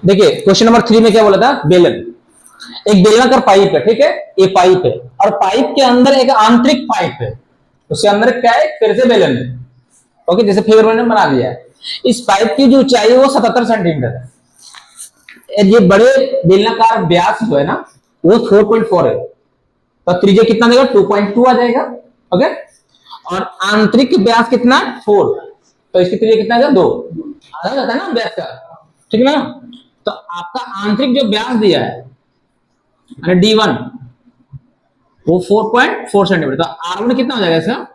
देखिए question number 3 में क्या बोला था, बेलन। एक बेलनाकार पाइप है, ठीक है, ये पाइप है और पाइप के अंदर एक आंतरिक पाइप है, उसके अंदर क्या है, फिर से बेलन है। ओके, जैसे फिगर मैंने बना दिया है। इस पाइप की जो ऊंचाई है वो 77 सेंटीमीटर है। ये बड़े बेलनाकार व्यास जो है ना वो 4.4 है, तो त्रिज्या कितना देगा, 2.2 आ जाएगा। ओके, और आंतरिक व्यास कितना, 4, तो इसकी त्रिज्या कितना आएगा, 2 आधा जाता है ना व्यास का, ठीक है ना। तो आपका आंतरिक जो व्यास दिया है D1 वो 4.4 सेंटीमीटर, तो R1 कितना हो जाएगा इसका,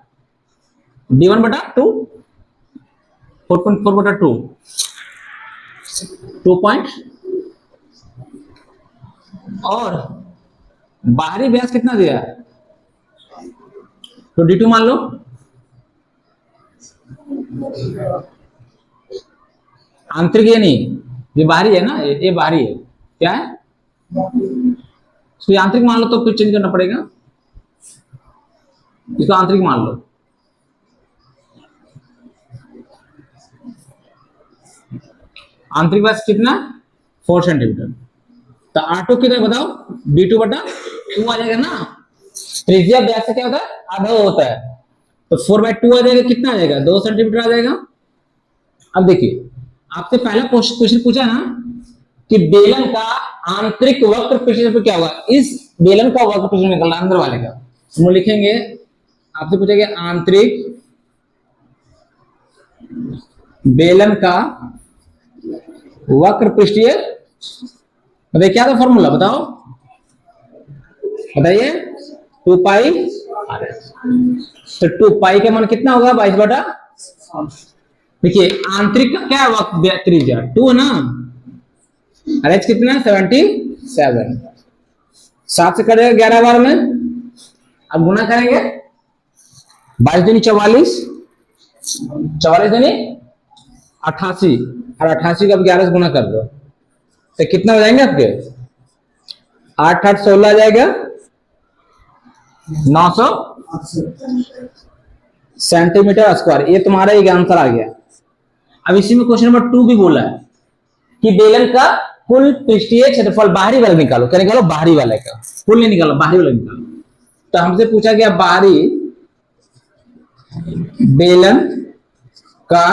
D1 बटा 2, 4.4 बटा 2, 2 पॉइंट, और बाहरी व्यास कितना दिया है, तो D2 मान लो। आंतरिक ये नहीं, ये बाहरी है ना, ये बाहरी है, क्या है, इसको आंतरिक मान लो, तो फिर चेंज करना पड़ेगा, इसको आंतरिक मान लो। आंतरिक व्यास कितना, 4 सेंटीमीटर, तो R2 कितना बताओ, D2 बटा 2 आ जाएगा ना। त्रिज्या व्यास से क्या होता है, आधा होता है, तो 4/2 आ जाएगा, कितना आ जाएगा, 2 सेंटीमीटर आ जाएगा। अब देखिए आपसे पहला क्वेश्चन पूछा ना कि बेलन का आंतरिक वक्र प्रतिशत पे क्या होगा, इस बेलन का वक्र प्रतिशत निकलना अंदर वाले का, हम लिखेंगे, आपसे पूछेंगे आंतरिक बेलन का वक्र पृष्ठीय, बताइए क्या था फॉर्मूला, बताओ बताइए, 2 पाई, तो 2 पाई का मान कितना होगा, 22 बटा, देखिए आंतरिक का क्या वक्र त्रिज्या 2 है ना, और एच कितना, 77, 7 से करेगा 11 बार में, अब गुना करेंगे, 22 दूनी 44, 44 दूनी 88, और 88 का अब 11 से गुना कर दो, तो कितना हो जाएंगे आपके, 8 8 16 आ जाएगा, 900 सेंटीमीटर स्क्वायर, ये तुम्हारा एक आंसर आ गया। अब इसी में क्वेश्चन नंबर 2 भी बोला है कि बेलन का कुल पृष्ठीय क्षेत्रफल बाहरी वाला निकालो, क्या निकालो, बाहरी वाले का, कुल नहीं निकालो, बाहरी वाला निकालो। तो हमसे पूछा गया बाहरी बेलन का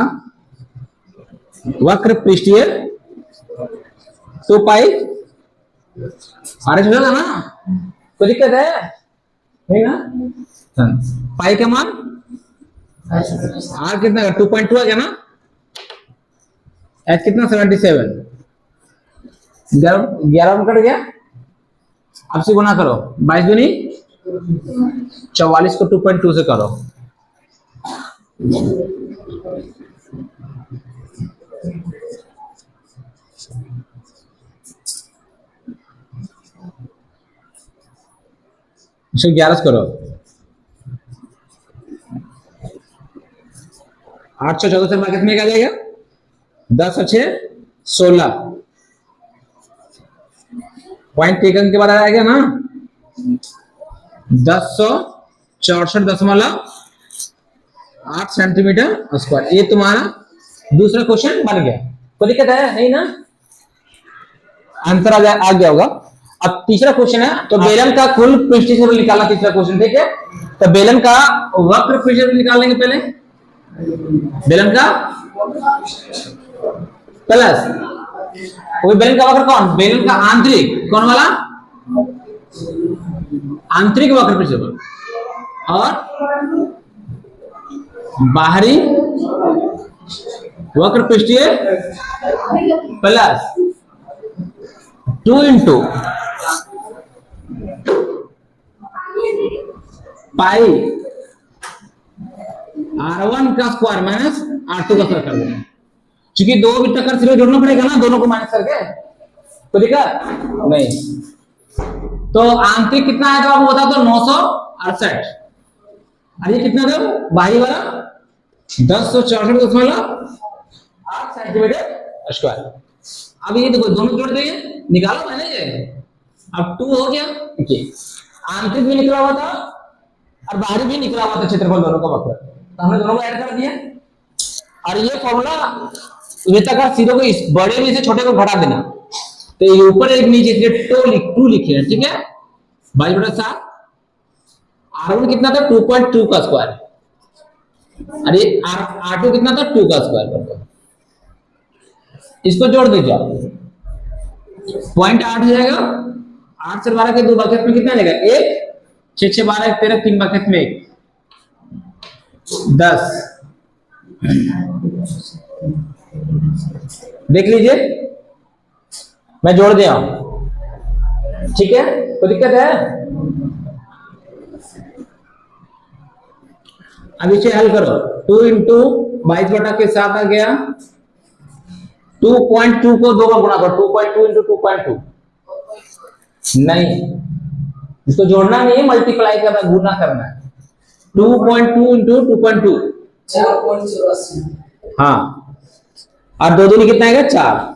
वक्र पृष्ठीय 2 पाई, अरे चलेगा ना, कोई दिक्कत है नहीं ना, पाई का मान आर कितना, 2.2 आ गया ना, एच कितना, 77, 11 में कट गया, अब से गुना करो, 22 दूनी 44 को 2.2 से करो, इसको 11 करो, 814 से कितने में आ जाएगा, 10 और 6 16, पॉइंट टेकन के बाद आ जाएगा ना, 1064.8 सेंटीमीटर स्क्वायर, ये तुम्हारा दूसरा क्वेश्चन बन गया। कोई दिक्कत है नहीं ना, आंसर आ गया होगा। अब तीसरा क्वेश्चन है, तो बेलन का कुल पृष्ठीय क्षेत्रफल निकालना, तीसरा क्वेश्चन, ठीक है। तो बेलन का वक्र पृष्ठीय क्षेत्रफल निकालेंगे पहले, बेलन का प्लस, वो बेलन का वक्र कौन, बेलन का आंतरिक, कौन वाला, आंतरिक वक्र पृष्ठीय क्षेत्रफल, और बाहरी वक्र पृष्ठीय प्लस 2 इंटू पाई R1 का स्क्वायर माइनस R2 का स्क्वायर कर देना, क्योंकि दो भी टक्कर सिरे जोड़ना पड़ेगा ना, दोनों को माइनस करके, तो दिक्कत नहीं। तो आंतरिक कितना आया था आपको बता दो, 968, और ये कितना था बाहरी वाला, 1064.8 सेंटीमीटर स्क्वायर। अब ये देखो दोनों जोड़ दिए, निकालो मैंने ये, अब 2 हो गया, आंतरिक भी निकला हुआ था और बाहरी भी निकला हुआ था क्षेत्रफल दोनों का वक्र, तो हमने दोनों को ऐड कर दिया। और ये फॉर्मूला वृत्ताकार सिरों को इस बड़े में से छोटे को घटा देना, तो ये ऊपर एक नीचे इसलिए टू लिखे हैं, ठीक है। 22/7। R1 कितना था 2.2 का स्क्वायर, अरे R2 कितना था 2 का स्क्वायर कर दो, इसको जोड़ दीजिए आप, 0.8 हो जाएगा। 8 से 12 के 2 बकेट में कितना आ जाएगा 1, 6 6 12 1 13, 3 बकेट में 1 10। देख लीजिए मैं जोड़ दिया हूं, ठीक है, कोई दिक्कत है? अब इसे हल करो, 2 इंटू 22/7 आ गया, 2.2 को 2 का गुणा करो, 2.2 इंटू 2.2 नहीं, इसको जोड़ना नहीं है, मल्टीप्लाई करना, गुना करना है। 2.2 इंटू 2.2 4.84, हाँ, और 2 दूनी कितना आएगा 4।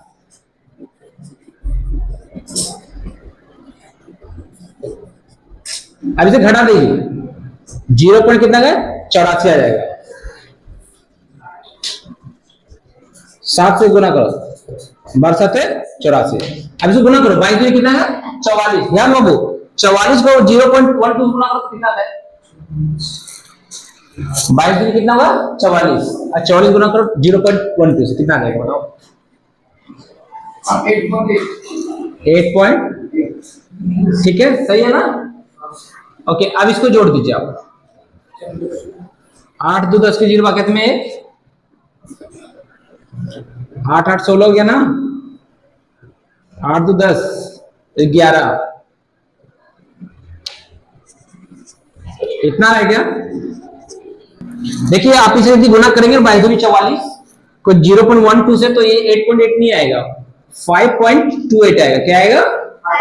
अब इसे घटा दीजिए, 0 पॉइंट कितना है 84 आ जाएगा, 7 से गुना करो, 12 है 84। अब इसको गुना करो, 22 कितना है 44, ध्यान बाबू 44 को 0.12 गुना करो कितना है 22 कितना होगा 44, और 44 गुना करो 0.12 से कितना आ जाएगा बताओ? 8.8, ठीक है, सही है ना? ओके, अब इसको जोड़ दीजिए आप, 8 2 10 के 0 बाकेट में 8 8 16 हो गया ना, 8 2 10 11, इतना रह गया। देखिए आप इसे यदि गुना करेंगे 22 को 0.12 से, तो ये 8.8 नहीं आएगा, 5.28 आएगा। क्या आएगा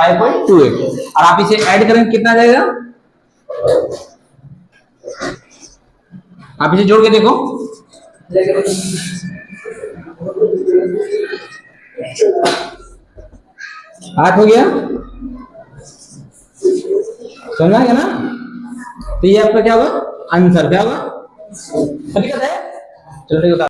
5.28, और आप इसे ऐड करेंगे कितना आ जाएगा? आप इसे जोड़ के देखो, 8 हो गया, समझा गया ना? तो ये आपका क्या होगा आंसर, क्या होगा? ठीक है, चलो ठीक है।